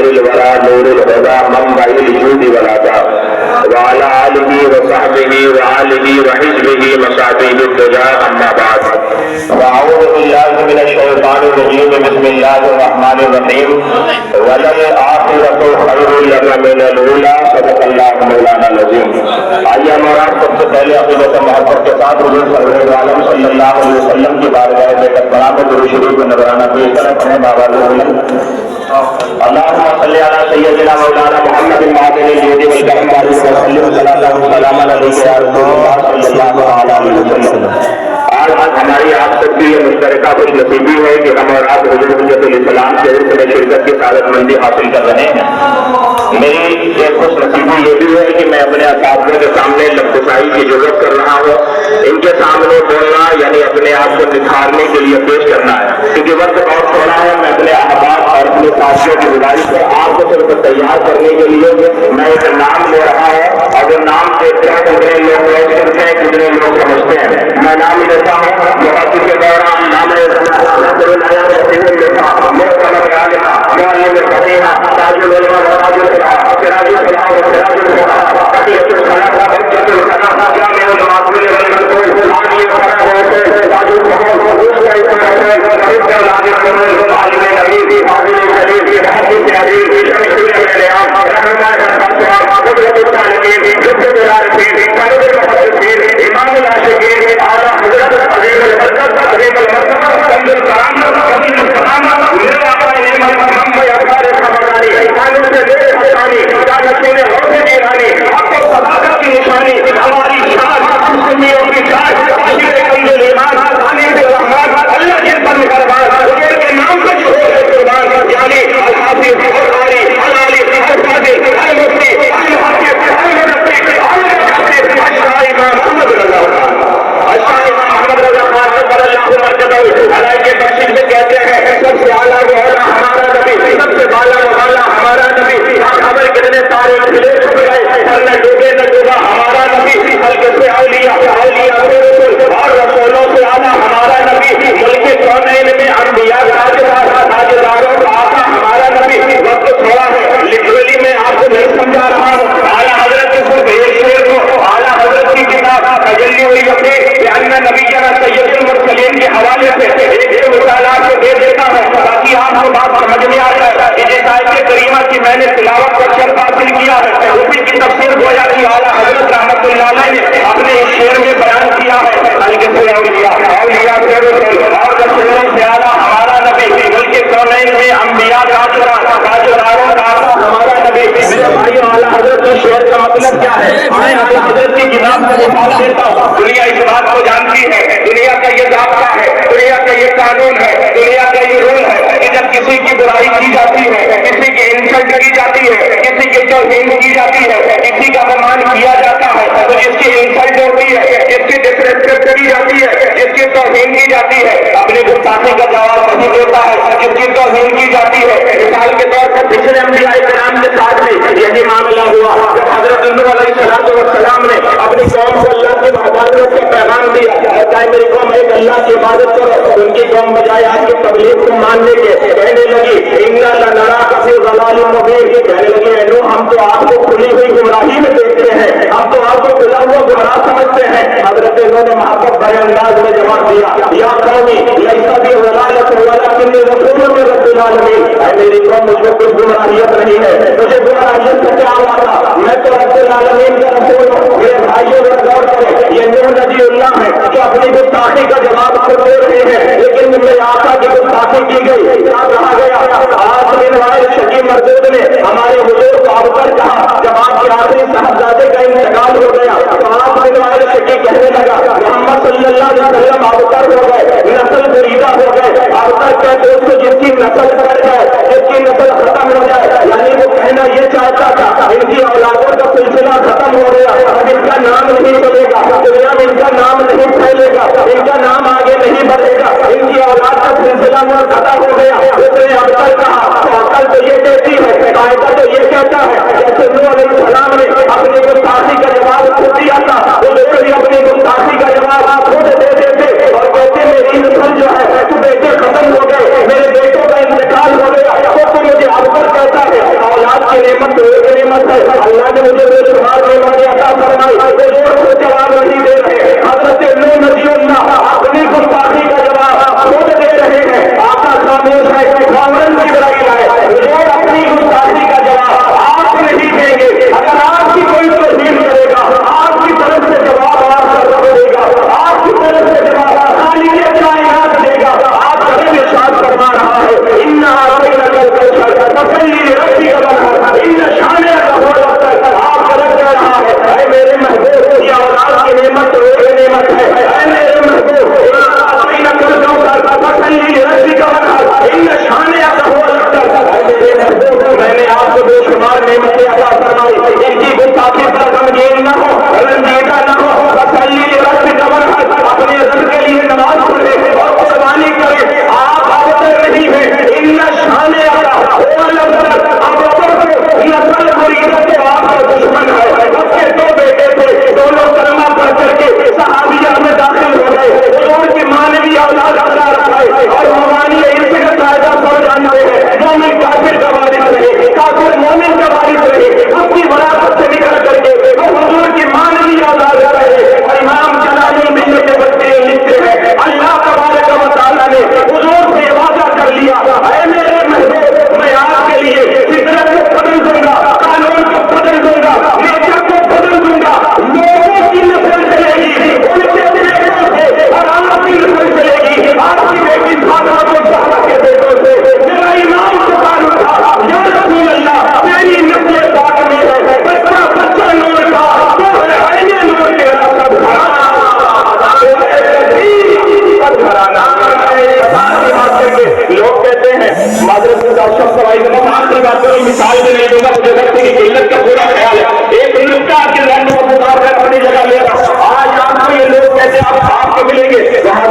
خير الورى نور الهدى منبع الجود والعطاء وعلى آله وصحبه وآله وحزبه مصابيح الدجى أما بعد وأعوذ بالله من الشيطان الرجيم بسم الله الرحمن الرحيم وللآخرة خير لك من الأولى صدق اللہ مولانا العظیم. آئیے ہمارا سب سے پہلے عقیدت محبت کے ساتھ حضور سرور عالم صلی اللہ علیہ وسلم کی بارگاہ میں تکبیرات و درود شریف و نذرانہ پیش کریں اپنے بابا اللہم صلی علی سیدنا مولانا محمد المعدن الجود والکرم علیہ وسلم صلی اللہ علیہ وسلم. آج ہماری آپ سب کی یہ مشترکہ خوش نصیبی ہے کہ ہم اور آپ حضور حجت الاسلام کے عرص میں شرکت کی سعادت مندی حاصل کر رہے ہیں. میری ایک خوش نصیبی یہ بھی ہے کہ میں اپنے اساتذہ کے سامنے لفظائی کی ضرورت کر رہا ہوں. ان کے سامنے بولنا یعنی اپنے آپ کو نکھارنے کے لیے پیش کرنا ہے کیونکہ وقت بہت تھوڑا ہے. میں اپنے احباب اور اپنے ساتھیوں کی گزارش ہے آپ کو صرف تیار کرنے کے لیے میں ایک نام لے رہا ہوں اور وہ نام دیکھتے ہیں کتنے لوگ روز کرتے ہیں کتنے لوگ سمجھتے ہیں. میں نام لیتا ہوں بہت کے دوران نام دنیا اس بات کو جانتی ہے. دنیا کا یہ ضابطہ ہے, دنیا کا یہ قانون ہے, دنیا کا یہ رول ہے کہ جب کسی کی برائی کی جاتی ہے, کسی کی انسلٹ کی جاتی ہے, کسی کی توہین کی جاتی ہے, کسی کا اپمان کیا جاتا ہے تو جس کی انسلٹ ہوتی ہے, جس کی ڈسریسپیکٹ کی جاتی ہے, جس کی توہین کی جاتی ہے اپنی گستاخی کا جواب نہیں دیتا ہے. جس کی توہین کی جاتی ہے مثال کے طور پر پچھلے انبیاء کرام کے ساتھ بھی یہی معاملہ ہوا. جب حضرت نوح علیہ السلام نے اپنی قوم کو اللہ کی عبادت کا پیغام دیا چاہے میری قوم ایک اللہ کی عبادت کرو, ان کی قوم بجائے آپ کی تبلیغ کو ماننے کے کہنے لگی اِنَّا لَنَرَاكَ فِي ضَلَالٍ مُبِينٍ. کہنے لگی اے نوح ہم تو آپ کو کھلی ہوئی گمراہی میں دیکھتے ہیں, ہم تو آپ کو کھلا ہوا گمراہ سمجھتے ہیں. حضرت نوح نے محبت بھرے انداز میں جواب دیا یا قومی لَيْسَ بِي دیتے ہیں. معذرت سے شخص سوائی میں آخری بات کروں, مثال بھی نہیں دوں گا, مجھے وقت کی قلت کا پورا خیال ہے. ایک نکتا آپ کے ذہن میں گزار ہے, اپنی جگہ لے رہا. آج آپ کو یہ لوگ کہتے ہیں آپ صاحب کو ملیں گے, وہاں